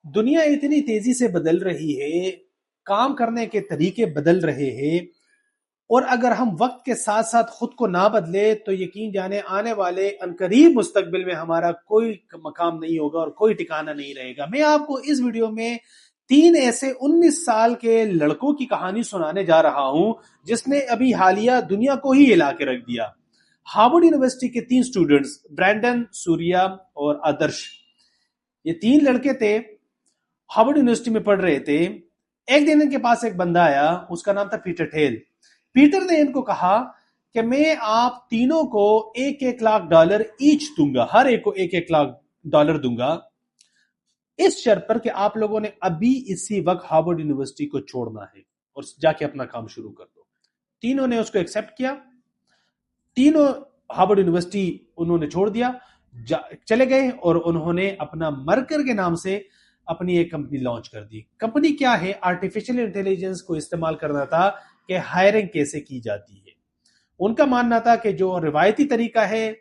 دنیا اتنی تیزی سے بدل رہی ہے، کام کرنے کے طریقے بدل رہے ہیں، اور اگر ہم وقت کے ساتھ ساتھ خود کو نہ بدلے تو یقین جانے آنے والے عنقریب مستقبل میں ہمارا کوئی مقام نہیں ہوگا اور کوئی ٹھکانہ نہیں رہے گا۔ میں آپ کو اس ویڈیو میں 3 ایسے 19 سال کے لڑکوں کی کہانی سنانے جا رہا ہوں جس نے ابھی حالیہ دنیا کو ہی ہلا کے رکھ دیا۔ ہارورڈ یونیورسٹی کے 3 سٹوڈنٹس، برینڈن، سوریا اور آدرش، یہ 3 لڑکے تھے، ہارورڈ یونیورسٹی میں پڑھ رہے تھے۔ ایک دن ان کے پاس ایک بندہ آیا، اس کا نام تھا پیٹر ٹھیل۔ پیٹر نے ان کو کہا کہ میں آپ تینوں کو $1 لاکھ ایچ دوں گا، ہر ایک کو $1 لاکھ دوں گا، اس شرط پر کہ آپ لوگوں نے ابھی اسی وقت ہارورڈ یونیورسٹی کو چھوڑنا ہے اور جا کے اپنا کام شروع کر دو۔ تینوں نے اس کو ایکسپٹ کیا، تینوں ہارورڈ یونیورسٹی انہوں نے چھوڑ دیا، چلے گئے اور انہوں نے اپنا مرکر کے نام سے اپنی ایک کمپنی لانچ کر دی۔ کمپنی کیا ہے؟ آرٹیفیشل انٹیلیجنس کو استعمال کرنا تھا کہ ہائرنگ کیسے کی جاتی ہے۔ ان کا ماننا تھا کہ جو روایتی طریقہ ہے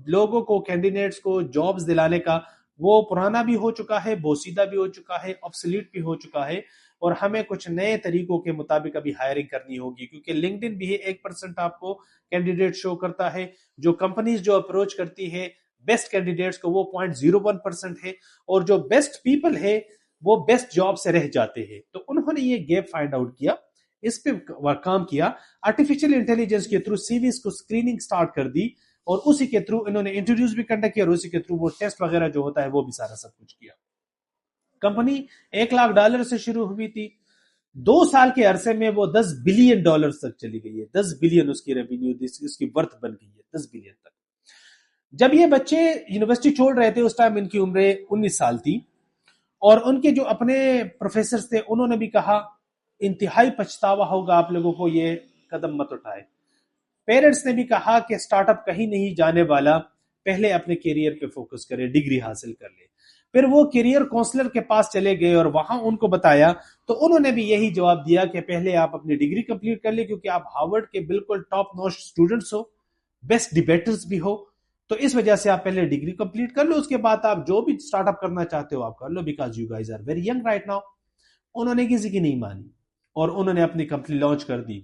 لوگوں کو، کینڈیڈیٹس کو جابز دلانے کا، وہ پرانا بھی ہو چکا ہے، بوسیدہ بھی ہو چکا ہے، obsolete بھی ہو چکا ہے، اور ہمیں کچھ نئے طریقوں کے مطابق ابھی ہائرنگ کرنی ہوگی، کیونکہ لنکڈ بھی ہے 1% آپ کو کینڈیڈیٹ شو کرتا ہے، جو کمپنیز جو اپروچ کرتی ہے بیسٹ کینڈیڈیٹس کو وہ 0.01% ہے، اور جو بیسٹ پیپل ہے وہ بیسٹ جاب سے رہ جاتے ہیں۔ تو انہوں نے یہ گیپ فائنڈ آؤٹ کیا، اس پہ کام کیا، آرٹیفیشل انٹیلیجنس کے تھرو سی ویز کو اسکریننگ سٹارٹ کر دی، اور اسی کے تھرو انہوں نے انٹروڈیوس بھی کنڈکٹ کیا، اور اسی کے تھرو وہ ٹیسٹ وغیرہ جو ہوتا ہے وہ بھی سارا سب کچھ کیا۔ کمپنی $1 لاکھ سے شروع ہوئی تھی، 2 سال کے عرصے میں وہ $10 بلین تک چلی گئی ہے۔ 10 بلین اس کی ریونیو، اس کی ورتھ بن گئی ہے 10 بلین تک۔ جب یہ بچے یونیورسٹی چھوڑ رہے تھے اس ٹائم ان کی عمریں 19 سال تھی، اور ان کے جو اپنے پروفیسرز تھے انہوں نے بھی کہا انتہائی پچھتاوا ہوگا آپ لوگوں کو، یہ قدم مت اٹھائے۔ پیرنٹس نے بھی کہا کہ سٹارٹ اپ کہیں نہیں جانے والا، پہلے اپنے کیریئر پہ فوکس کرے، ڈگری حاصل کر لے۔ پھر وہ کیریئر کونسلر کے پاس چلے گئے اور وہاں ان کو بتایا، تو انہوں نے بھی یہی جواب دیا کہ پہلے آپ اپنی ڈگری کمپلیٹ کر لیں، کیونکہ آپ ہارورڈ کے بالکل ٹاپ نوچ سٹوڈنٹس ہو، بیسٹ ڈیبیٹرز بھی ہو، تو اس وجہ سے آپ پہلے ڈگری کمپلیٹ کر لو، اس کے بعد آپ جو بھی سٹارٹ اپ کرنا چاہتے ہو آپ کر لو، because you guys are very young right now. انہوں نے کسی کی نہیں مانی اور انہوں نے اپنی کمپنی لانچ کر دی۔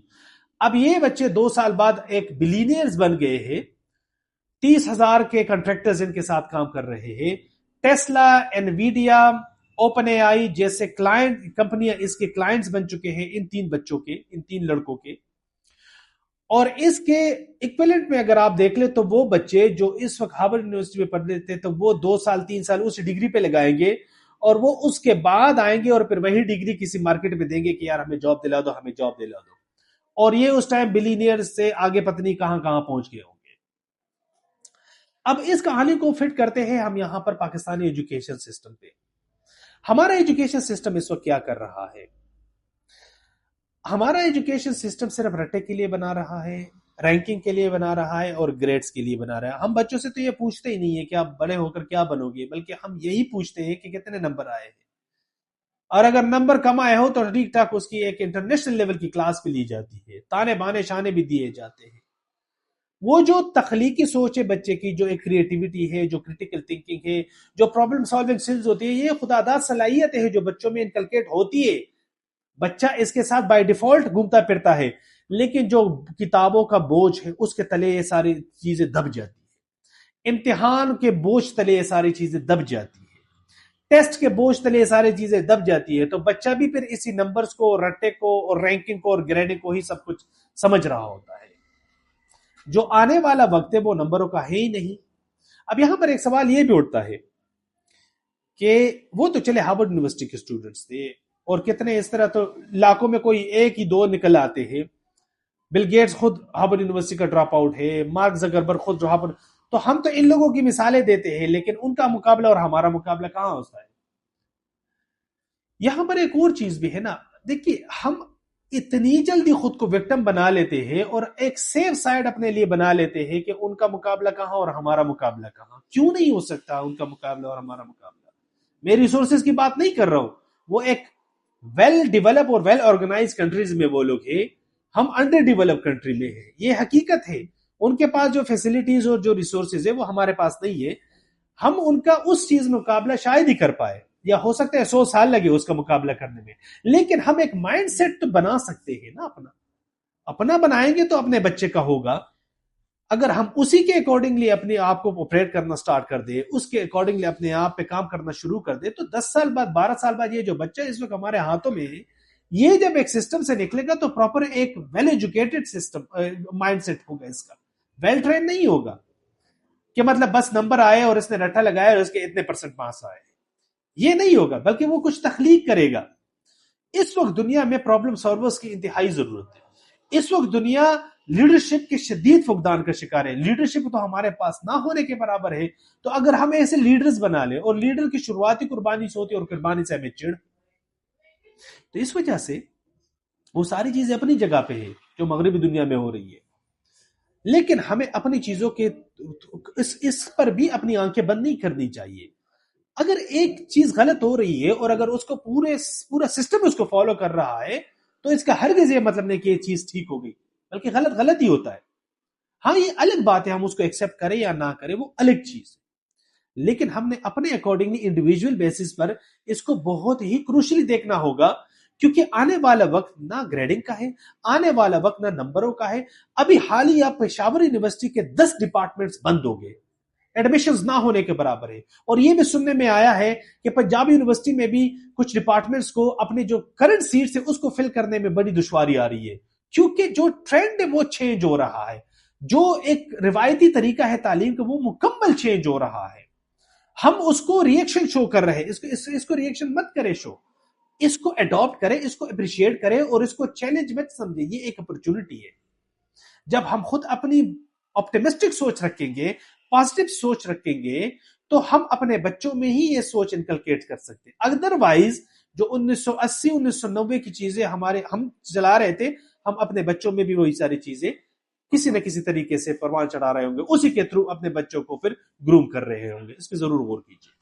اب یہ بچے 2 سال بعد ایک بلینئرز بن گئے ہیں، 30,000 کے کنٹریکٹرز ان کے ساتھ کام کر رہے ہیں۔ ٹیسلا، انویڈیا، اوپن اے آئی جیسے کلائنٹ کمپنیاں اس کے کلائنٹس بن چکے ہیں ان 3 بچوں کے، ان 3 لڑکوں کے۔ اور اس کے ایکویلنٹ میں اگر آپ دیکھ لیں تو وہ بچے جو اس وقت ہارورڈ یونیورسٹی میں پڑھ رہے تھے تو وہ 2 سال 3 سال اس ڈگری پہ لگائیں گے، اور وہ اس کے بعد آئیں گے اور پھر وہی ڈگری کسی مارکیٹ میں دیں گے کہ یار ہمیں جاب دلا دو، ہمیں جاب دلا دو، اور یہ اس ٹائم بلینئر سے آگے پتہ نہیں کہاں کہاں پہنچ گئے ہوں گے۔ اب اس کہانی کو فٹ کرتے ہیں ہم یہاں پر پاکستانی ایجوکیشن سسٹم پہ۔ ہمارا ایجوکیشن سسٹم اس وقت کیا کر رہا ہے؟ ہمارا ایجوکیشن سسٹم صرف رٹے کے لیے بنا رہا ہے، رینکنگ کے لیے بنا رہا ہے اور گریڈز کے لیے بنا رہا ہے۔ ہم بچوں سے تو یہ پوچھتے ہی نہیں ہے کہ آپ بڑے ہو کر کیا بنو گے، بلکہ ہم یہی پوچھتے ہیں کہ کتنے نمبر آئے ہیں، اور اگر نمبر کم آئے ہو تو ٹھیک ٹھاک اس کی ایک انٹرنیشنل لیول کی کلاس بھی لی جاتی ہے، تانے بانے شانے بھی دیے جاتے ہیں۔ وہ جو تخلیقی سوچ ہے بچے کی، جو ایک کریٹیوٹی ہے، جو کریٹیکل تھنکنگ ہے، جو پرابلم سالونگ سکلز ہوتی ہے، یہ خدا داد صلاحیتیں ہیں جو بچوں میں انکلکیٹ ہوتی ہے۔ بچہ اس کے ساتھ بائی ڈیفالٹ گھومتا پھرتا ہے، لیکن جو کتابوں کا بوجھ ہے اس کے تلے یہ ساری چیزیں دب جاتی ہے، امتحان کے بوجھ تلے یہ ساری چیزیں دب جاتی ہے، ٹیسٹ کے بوجھ تلے یہ ساری چیزیں دب جاتی ہے، تو بچہ بھی پھر اسی نمبرز کو، رٹے کو اور رینکنگ کو اور گریڈنگ کو ہی سب کچھ سمجھ رہا ہوتا ہے۔ جو آنے والا وقت ہے وہ نمبروں کا ہے ہی نہیں۔ اب یہاں پر ایک سوال یہ بھی اٹھتا ہے کہ وہ تو چلے ہارورڈ یونیورسٹی کے اسٹوڈنٹس تھے، اور کتنے اس طرح تو لاکھوں میں کوئی 1 ہی 2 نکل آتے ہیں۔ بل گیٹس خود ہارورڈ یونیورسٹی کا ڈراپ آؤٹ ہے، مارک زکربرگ خود ہارورڈ، تو ہم تو ان لوگوں کی مثالیں دیتے ہیں، لیکن ان کا مقابلہ اور ہمارا مقابلہ کہاں ہوتا ہے؟ یہاں پر ایک اور چیز بھی ہے نا، دیکھیے ہم اتنی جلدی خود کو وکٹم بنا لیتے ہیں اور ایک سیف سائڈ اپنے لیے بنا لیتے ہیں کہ ان کا مقابلہ کہاں اور ہمارا مقابلہ کہاں۔ کیوں نہیں ہو سکتا ان کا مقابلہ اور ہمارا مقابلہ؟ میں ریسورسز کی بات نہیں کر رہا ہوں، وہ ایک ویل ڈیولپ اور ویل آرگنائز کنٹریز میں وہ لوگ ہیں، ہم انڈر ڈیولپ کنٹری میں ہیں، یہ حقیقت ہے۔ ان کے پاس جو فیسلٹیز اور جو ریسورسز ہے وہ ہمارے پاس نہیں ہے، ہم ان کا اس چیز میں مقابلہ شاید ہی کر پائے، یا ہو سکتا ہے 100 سال لگے اس کا مقابلہ کرنے میں، لیکن ہم ایک مائنڈ سیٹ تو بنا سکتے ہیں نا اپنا بنائیں گے تو اپنے بچے کا ہوگا. اگر ہم اسی کے اکارڈنگلی اپنے آپ کو آپریٹ کرنا سٹارٹ کر دے، اس کے اکارڈنگلی اپنے آپ پہ کام کرنا شروع کر دے، تو 10 سال بعد 12 سال بعد یہ جو بچہ اس وقت ہمارے ہاتھوں میں ہے، یہ جب ایک سسٹم سے نکلے گا تو پراپر ایک well educated system mind set ہوگا، اس کا ویل ٹرین نہیں ہوگا کہ مطلب بس نمبر آئے اور اس نے رٹا لگایا اور اس کے اتنے پرسنٹ پاس آئے. یہ نہیں ہوگا، بلکہ وہ کچھ تخلیق کرے گا. اس وقت دنیا میں پرابلم سالورز کی انتہائی ضرورت ہے. اس وقت دنیا لیڈرشپ کے شدید فقدان کا شکار ہے. لیڈرشپ تو ہمارے پاس نہ ہونے کے برابر ہے. تو اگر ہم ایسے لیڈرز بنا لیں، اور لیڈر کی شروعاتی قربانی سے ہوتی ہے اور قربانی سے ہمیں چڑ، تو اس وجہ سے وہ ساری چیزیں اپنی جگہ پہ ہے جو مغربی دنیا میں ہو رہی ہے. لیکن ہمیں اپنی چیزوں کے اس پر بھی اپنی آنکھیں بند نہیں کرنی چاہیے. اگر ایک چیز غلط ہو رہی ہے اور اگر اس کو پورا سسٹم اس کو فالو کر رہا ہے، تو اس کا ہرگز یہ مطلب نہیں کہ یہ چیز ٹھیک ہو گئی، بلکہ غلط ہی ہوتا ہے. ہاں یہ الگ بات ہے، ہم اس کو ایکسپٹ کریں یا نہ کریں، وہ الگ چیز ہے. لیکن ہم نے اپنے اکارڈنگلی انڈیویجول بیسس پر اس کو بہت ہی کروشلی دیکھنا ہوگا، کیونکہ آنے والا وقت نہ گریڈنگ کا ہے، آنے والا وقت نہ نمبروں کا ہے. ابھی حالیہ پشاور یونیورسٹی کے 10 ڈپارٹمنٹس بند ہو گئے، ایڈمیشنز نہ ہونے کے برابر ہے. اور یہ بھی سننے میں آیا ہے کہ پنجاب یونیورسٹی میں بھی کچھ ڈپارٹمنٹس کو اپنے جو کرنٹ سیٹس ہے اس کو فل کرنے میں بڑی دشواری آ رہی ہے، کیونکہ جو ٹرینڈ ہے وہ چینج ہو رہا ہے. جو ایک روایتی طریقہ ہے تعلیم کا وہ مکمل چینج ہو رہا ہے. ہم اس کو ریئیکشن شو کر رہے ہیں. اس کو ریئیکشن مت کرے شو، اس کو اڈاپٹ کرے، اس کو اپریشیٹ کرے اور اس کو چیلنج مت سمجھے. یہ ایک اپرچونٹی ہے. جب ہم خود اپنی آپٹیمسٹک سوچ رکھیں گے، پازیٹیو سوچ رکھیں گے، تو ہم اپنے بچوں میں ہی یہ سوچ انکلکیٹ کر سکتے ہیں. ادروائز جو 1980 1990 کی چیزیں ہم چلا رہے تھے، ہم اپنے بچوں میں بھی وہی ساری چیزیں کسی نہ کسی طریقے سے پروان چڑھا رہے ہوں گے، اسی کے تھرو اپنے بچوں کو پھر گروم کر رہے ہوں گے. اس پہ ضرور غور کیجیے.